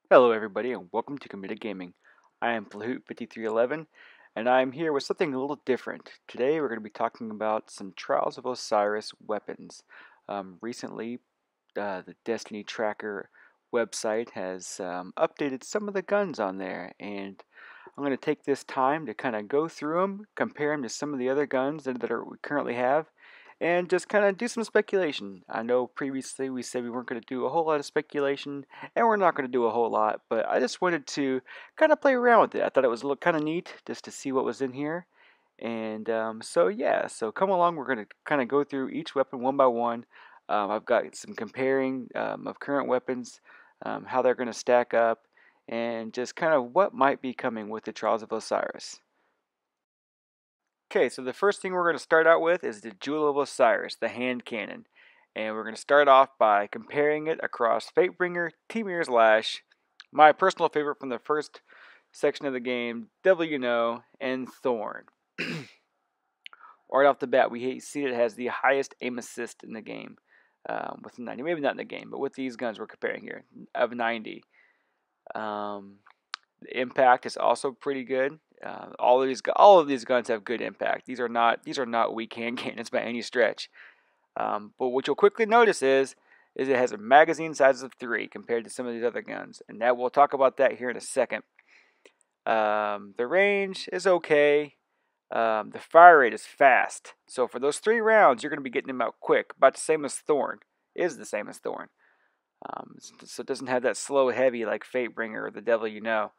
Hello everybody and welcome to Committed Gaming. I am Flahoot5311 and I'm here with something a little different. Today we're going to be talking about some Trials of Osiris weapons. Recently the Destiny Tracker website has updated some of the guns on there, and I'm going to take this time to kind of go through them, compare them to some of the other guns that we currently have, and just kind of do some speculation. I know previously we said we weren't going to do a whole lot of speculation, and we're not going to do a whole lot, but I just wanted to kind of play around with it. I thought it was a little kind of neat just to see what was in here. And so yeah, so come along. We're going to kind of go through each weapon one by one. I've got some comparing of current weapons, how they're going to stack up, and just kind of what might be coming with the Trials of Osiris. Okay, so the first thing we're going to start out with is the Jewel of Osiris, the hand cannon. And we're going to start off by comparing it across Fatebringer, Temir's Lash, my personal favorite from the first section of the game, Devil You Know, and Thorn. Right off the bat, we see it has the highest aim assist in the game, with 90. Maybe not in the game, but with these guns we're comparing here, of 90. The impact is also pretty good. All of these guns have good impact. These are not weak hand cannons by any stretch. But what you'll quickly notice is it has a magazine size of 3 compared to some of these other guns, and that we'll talk about that here in a second. The range is okay. The fire rate is fast. So for those 3 rounds, you're going to be getting them out quick. About the same as Thorn. Is the same as Thorn. So it doesn't have that slow heavy like Fatebringer or the Devil You Know.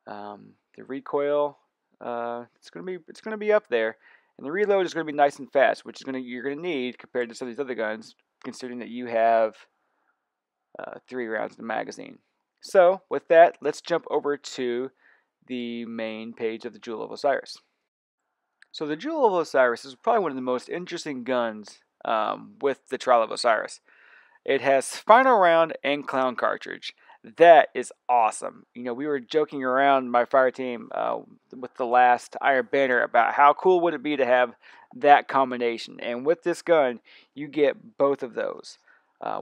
The recoil, it's gonna be up there, and the reload is gonna be nice and fast, which you're gonna need compared to some of these other guns, considering that you have 3 rounds in the magazine. So with that, let's jump over to the main page of the Jewel of Osiris. So the Jewel of Osiris is probably one of the most interesting guns with the Trial of Osiris. It has Final Round and Clown Cartridge. That is awesome. You know, we were joking around my fire team with the last Iron Banner about how cool would it be to have that combination. And with this gun, you get both of those,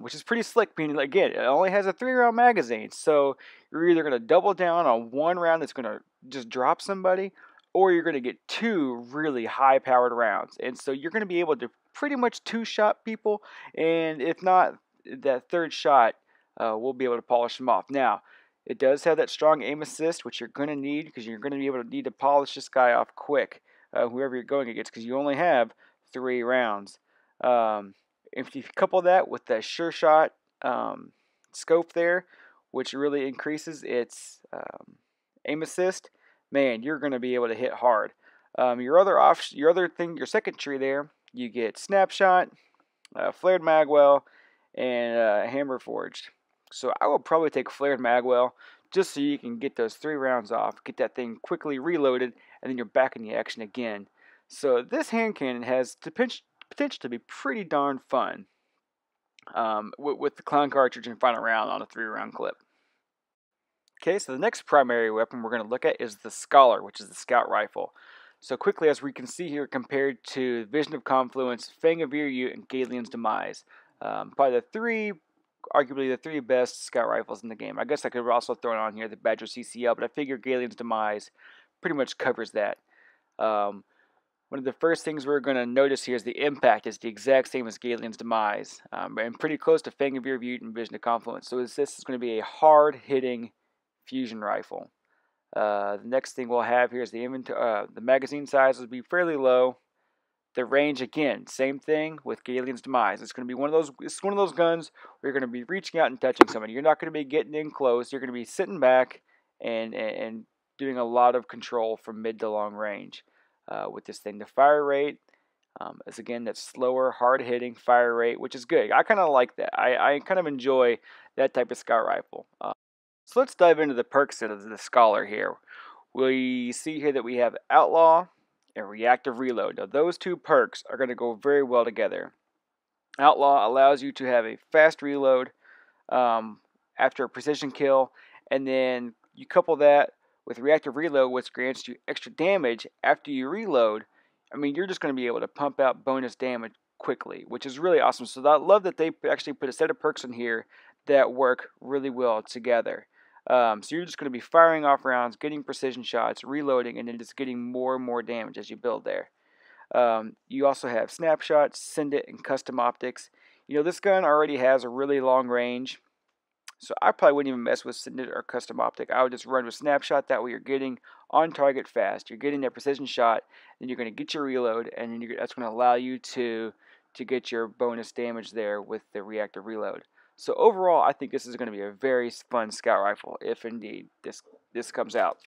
which is pretty slick. Meaning, again, it only has a 3-round magazine, so you're either going to double down on one round that's going to just drop somebody, or you're going to get 2 really high-powered rounds. And so you're going to be able to pretty much 2-shot people, and if not, that 3rd shot, we'll be able to polish them off. Now, it does have that strong aim assist, which you're going to need because you're going to be able to need to polish this guy off quick, whoever you're going against, because you only have 3 rounds. If you couple that with the sure shot scope there, which really increases its aim assist, man, you're going to be able to hit hard. Your second tree there, you get snapshot, flared magwell, and hammer forged. So I will probably take flared magwell just so you can get those 3 rounds off, get that thing quickly reloaded, and then you're back in the action again. So this hand cannon has potential to be pretty darn fun with the clown cartridge and final round on a 3-round clip. Okay, so the next primary weapon we're going to look at is the Scholar, which is the scout rifle. So quickly, as we can see here, compared to Vision of Confluence, Fang of Virute, and Galeon's Demise. Probably arguably the 3 best scout rifles in the game. I guess I could also throw on here the Badger CCL, but I figure Galeon's Demise pretty much covers that. One of the first things we're going to notice here is the impact is the exact same as Galeon's Demise, and pretty close to Fang of Virute and Vision of Confluence. So this is going to be a hard-hitting fusion rifle. The next thing we'll have here is the magazine size will be fairly low. The range, again, same thing with Galeon's Demise. It's going to be one of those guns where you're going to be reaching out and touching somebody. You're not going to be getting in close. You're going to be sitting back and doing a lot of control from mid to long range with this thing. The fire rate is, again, that slower, hard-hitting fire rate, which is good. I kind of like that. I kind of enjoy that type of scout rifle. So let's dive into the perks of the Scholar here. We see here that we have Outlaw and Reactive Reload. Now those 2 perks are going to go very well together. Outlaw allows you to have a fast reload after a precision kill, and then you couple that with Reactive Reload, which grants you extra damage after you reload. I mean, you're just going to be able to pump out bonus damage quickly, which is really awesome. So I love that they actually put a set of perks in here that work really well together. So you're just going to be firing off rounds, getting precision shots, reloading, and then just getting more and more damage as you build there. You also have snapshots, send it, and custom optics. This gun already has a really long range, so I probably wouldn't even mess with send it or custom optic. I would just run with snapshot. That way you're getting on target fast. You're getting that precision shot, then you're going to get your reload, and then that's going to allow you to get your bonus damage there with the reactive reload. So overall, I think this is going to be a very fun scout rifle, if indeed this comes out.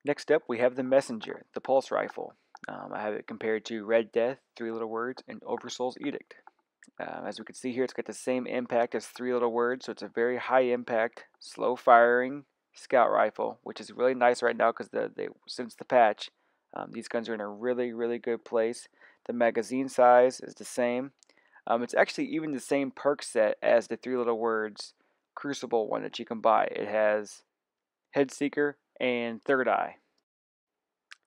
Next up, we have the Messenger, the pulse rifle. I have it compared to Red Death, Three Little Words, and Oversoul's Edict. As we can see here, it's got the same impact as Three Little Words, so it's a very high impact, slow firing scout rifle, which is really nice right now because since the patch, these guns are in a really, really good place. The magazine size is the same. It's actually even the same perk set as the Three Little Words Crucible one that you can buy. It has Head Seeker and Third Eye.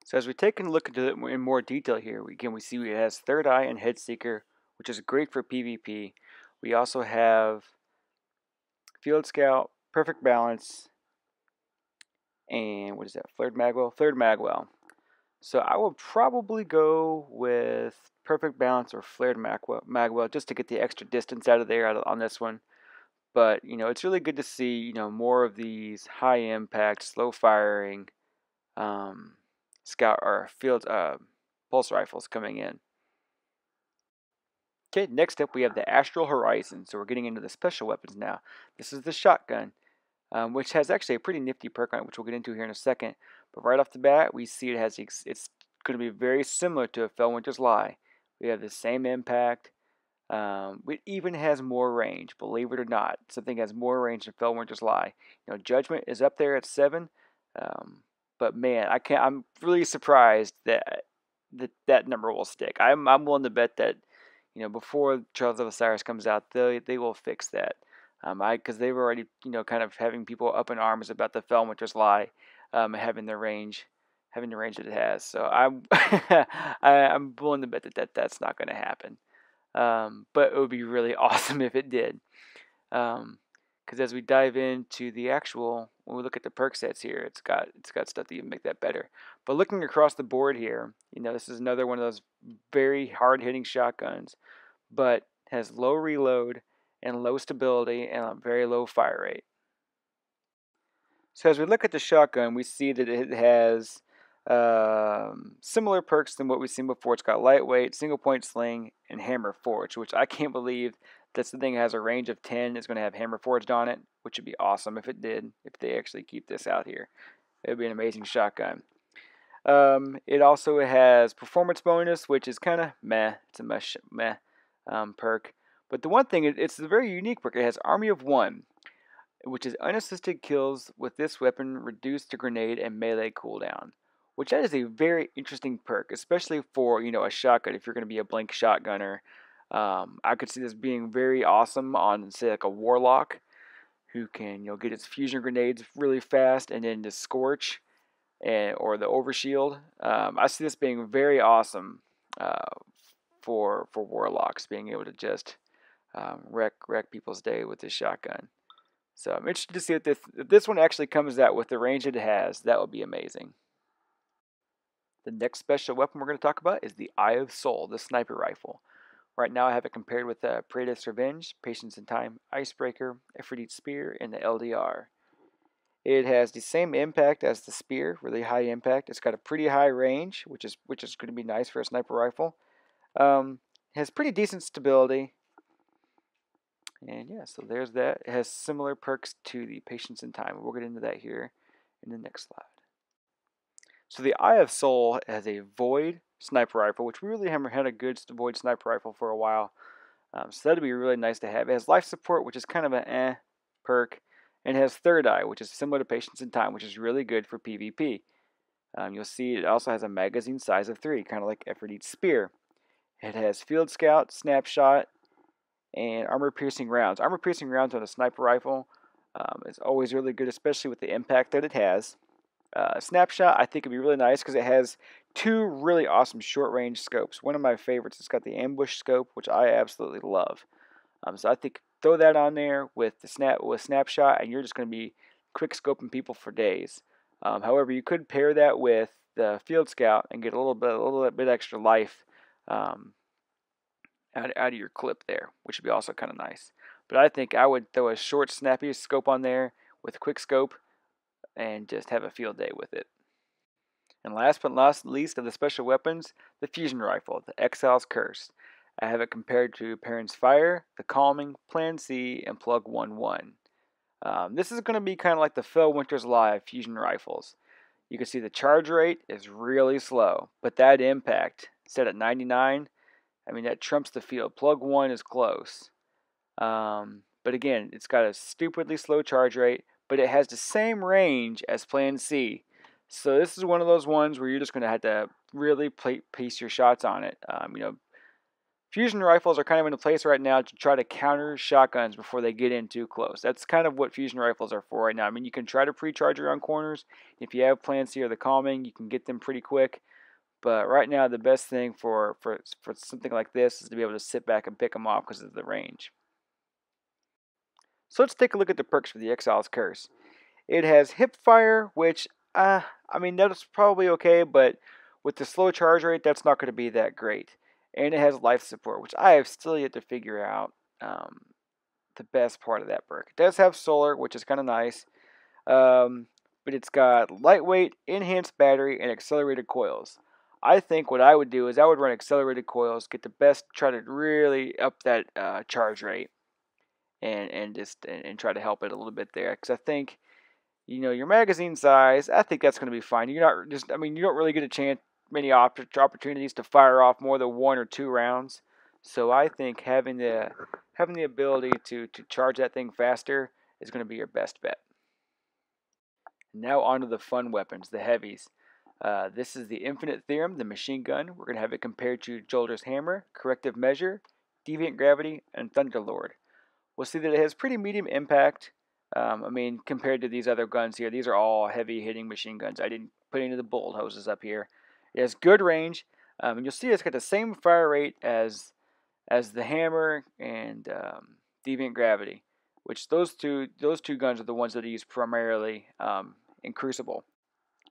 So as we take a look into it in more detail here, we see it has Third Eye and Head Seeker, which is great for PvP. We also have Field Scout, Perfect Balance, and what is that? Flared Magwell? Flared Magwell. So I will probably go with Perfect Balance or Flared Magwell just to get the extra distance out of there on this one. But, it's really good to see, more of these high impact, slow firing scout or field pulse rifles coming in. Okay, next up we have the Astral Horizon. So we're getting into the special weapons now. This is the shotgun, which has actually a pretty nifty perk on it, which we'll get into here in a second. But right off the bat, we see it's going to be very similar to a Fellwinter's Lie. We have the same impact. It even has more range, believe it or not. Something has more range than Fellwinter's Lie. Judgment is up there at 7. But man, I'm really surprised that number will stick. I'm willing to bet that before Trials of Osiris comes out, they will fix that. Because they were already kind of having people up in arms about the Fellwinter's Lie, having the range that it has. So I'm I'm willing to bet that's not going to happen. But it would be really awesome if it did. Because as we dive into the actual, when we look at the perk sets here, it's got stuff that even make that better. But looking across the board here, this is another one of those very hard-hitting shotguns, but has low reload and low stability and a very low fire rate. So as we look at the shotgun, we see that it has similar perks than what we've seen before. It's got lightweight, single point sling, and hammer forged, which I can't believe that's the thing that has a range of 10. It's going to have hammer forged on it, which would be awesome if it did, if they actually keep this out here. It would be an amazing shotgun. It also has performance bonus, which is kind of meh. It's a meh perk. But the one thing, it's a very unique perk. It has Army of 1, which is unassisted kills with this weapon reduced to grenade and melee cooldown. Which that is a very interesting perk, especially for a shotgun. If you're going to be a blank shotgunner, I could see this being very awesome on, say, like a warlock, who can get its fusion grenades really fast and then just scorch, or the overshield. I see this being very awesome for warlocks, being able to just wreck people's day with this shotgun. So I'm interested to see if this one actually comes out with the range it has. That would be amazing. The next special weapon we're going to talk about is the Eye of Soul, the sniper rifle. Right now I have it compared with the Praetor's Revenge, Patience in Time, Icebreaker, Aphrodite's Spear, and the LDR. It has the same impact as the Spear, really high impact. It's got a pretty high range, which is going to be nice for a sniper rifle. It has pretty decent stability. And yeah, so there's that. It has similar perks to the Patience in Time. We'll get into that here in the next slide. So the Eye of Soul has a Void sniper rifle, which we really haven't had a good Void sniper rifle for a while. So that'd be really nice to have. It has life support, which is kind of an perk. And it has Third Eye, which is similar to Patience in Time, which is really good for PvP. You'll see it also has a magazine size of 3, kind of like Aphrodite's Spear. It has Field Scout, Snapshot, and armor-piercing rounds. Armor-piercing rounds on a sniper rifle is always really good, especially with the impact that it has. Snapshot, I think, would be really nice because it has 2 really awesome short-range scopes. One of my favorites, it's got the ambush scope, which I absolutely love. So I think throw that on there with the snapshot, and you're just going to be quick scoping people for days. However, you could pair that with the Field Scout and get a little bit extra life um, out of your clip there, which would be also kind of nice. But I think I would throw a short, snappy scope on there with quick scope and just have a field day with it. And last but not least of the special weapons, the fusion rifle, the Exile's Curse. I have it compared to Perrin's Fire, the Calming, Plan C, and Plug 1-1. This is going to be kind of like the Phil Winters Live fusion rifles. You can see the charge rate is really slow, but that impact, set at 99, I mean, that trumps the field. Plug 1 is close. But again, it's got a stupidly slow charge rate, but it has the same range as Plan C. So this is one of those ones where you're just going to have to really piece your shots on it. Fusion rifles are kind of in a place right now to try to counter shotguns before they get in too close. That's kind of what fusion rifles are for right now. I mean, you can try to pre-charge around corners. If you have Plan C or the Calming, you can get them pretty quick. But right now, the best thing for something like this is to be able to sit back and pick them off because of the range. So let's take a look at the perks for the Exile's Curse. It has hip fire, which, I mean, that's probably okay, but with the slow charge rate, that's not going to be that great. And it has life support, which I have still yet to figure out the best part of that perk. It does have solar, which is kind of nice. But it's got lightweight, enhanced battery, and accelerated coils. I think what I would do is I would run accelerated coils, get the best, try to really up that charge rate, and try to help it a little bit there. Because I think, your magazine size, I think that's going to be fine. You're not just, I mean, you don't really get a chance, many opportunities to fire off more than 1 or 2 rounds. So I think having the ability to charge that thing faster is going to be your best bet. Now on to the fun weapons, the heavies. This is the Infinite Theorem, the machine gun. We're going to have it compared to Jolder's Hammer, Corrective Measure, Deviant Gravity, and Thunderlord. We'll see that it has pretty medium impact. I mean, compared to these other guns here, these are all heavy-hitting machine guns. I didn't put any of the bullet hoses up here. It has good range, and you'll see it's got the same fire rate as the Hammer and Deviant Gravity, which those two guns are the ones that are used primarily in Crucible.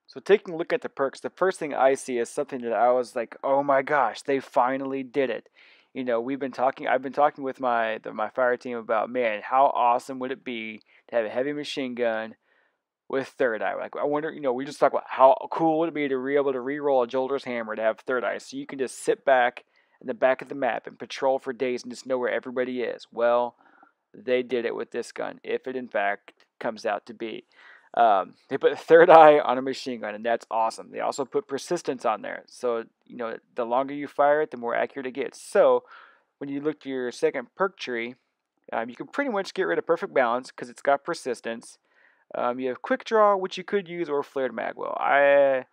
So taking a look at the perks, the first thing I see is something that I was like, oh my gosh, they finally did it. I've been talking with my fire team about, man, how awesome would it be to have a heavy machine gun with third eye. Like, I wonder, we just talk about how cool would it be to be able to re-roll a Jolder's Hammer to have third eye, so you can just sit back in the back of the map and patrol for days and just know where everybody is. Well, they did it with this gun, if it in fact comes out to be. They put third eye on a machine gun, and that's awesome. They also put persistence on there, so the longer you fire it, the more accurate it gets. So when you look to your second perk tree, you can pretty much get rid of Perfect Balance because it's got persistence. You have Quick Draw, which you could use, or Flared Magwell.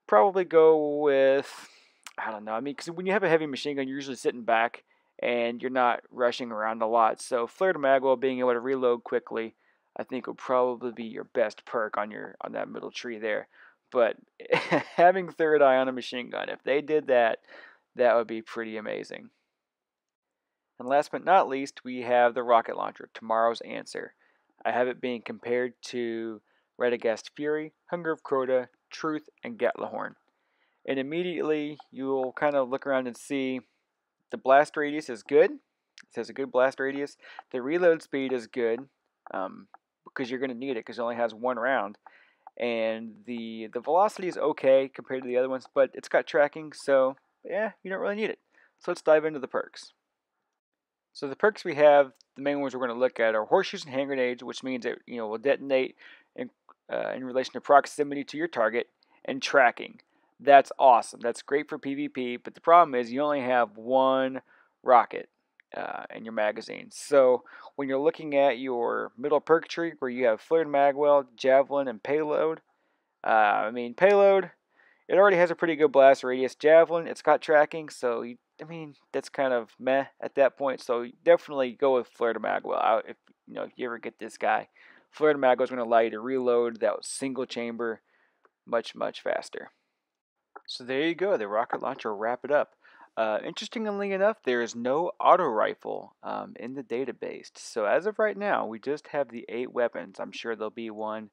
Probably go with, I don't know. I mean, because when you have a heavy machine gun, you're usually sitting back and you're not rushing around a lot. So Flared Magwell, being able to reload quickly, I think will probably be your best perk on that middle tree there. But having third eye on a machine gun, if they did that, that would be pretty amazing. And last but not least, we have the rocket launcher, Tomorrow's Answer. I have it being compared to Radagast Fury, Hunger of Crota, Truth, and Gatlahorn. And immediately you'll kind of look around and see the blast radius is good. It has a good blast radius. The reload speed is good because you're going to need it because it only has 1 round. And the velocity is okay compared to the other ones, but it's got tracking, so yeah, you don't really need it. So let's dive into the perks. So the perks we have, the main ones we're going to look at are Horseshoes and Hand Grenades, which means it will detonate in relation to proximity to your target, and Tracking. That's awesome. That's great for PvP, but the problem is you only have 1 rocket in your magazine. So when you're looking at your middle perk tree where you have Flared Magwell, Javelin, and Payload, Payload, it already has a pretty good blast radius. Javelin, it's got tracking, so that's kind of meh at that point. So definitely go with Flared Magwell. If you ever get this guy, Flared Magwell is going to allow you to reload that single chamber much faster. So there you go. The rocket launcher will wrap it up. Interestingly enough, there is no auto rifle in the database. So as of right now, we just have the 8 weapons. I'm sure there'll be one.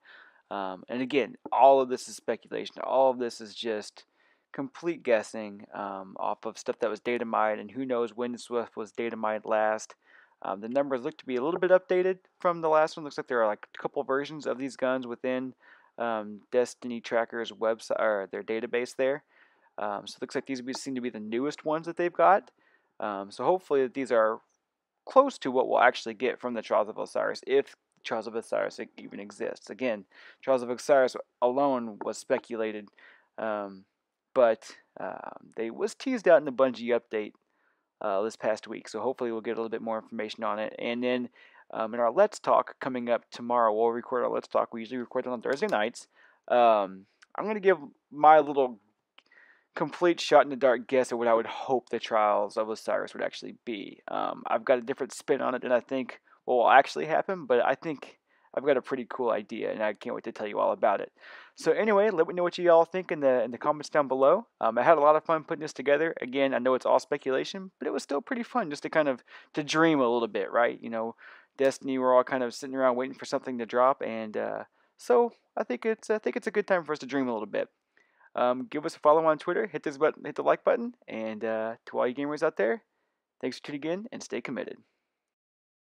And again, all of this is speculation. All of this is just complete guessing off of stuff that was data mined, and who knows when Swift was data mined last. The numbers look to be a little bit updated from the last one. Looks like there are like a couple versions of these guns within Destiny Tracker's website or their database there. So it looks like these seem to be the newest ones that they've got. So hopefully these are close to what we'll actually get from the Trials of Osiris, if Trials of Osiris even exists. Again, Trials of Osiris alone was speculated, but they was teased out in the Bungie update this past week. So hopefully we'll get a little bit more information on it. And then in our Let's Talk coming up tomorrow, we'll record our Let's Talk. We usually record it on Thursday nights. I'm going to give my little complete shot in the dark guess at what I would hope the Trials of Osiris would actually be. I've got a different spin on it than I think what will actually happen, but I think I've got a pretty cool idea, and I can't wait to tell you all about it. So anyway, let me know what you all think in the comments down below. I had a lot of fun putting this together. Again, I know it's all speculation, but it was still pretty fun just to kind of to dream a little bit, right? You know, Destiny, we're all kind of sitting around waiting for something to drop, and so I think it's a good time for us to dream a little bit. Give us a follow on Twitter, hit this button, hit the like button, and to all you gamers out there, thanks for tuning in and stay committed.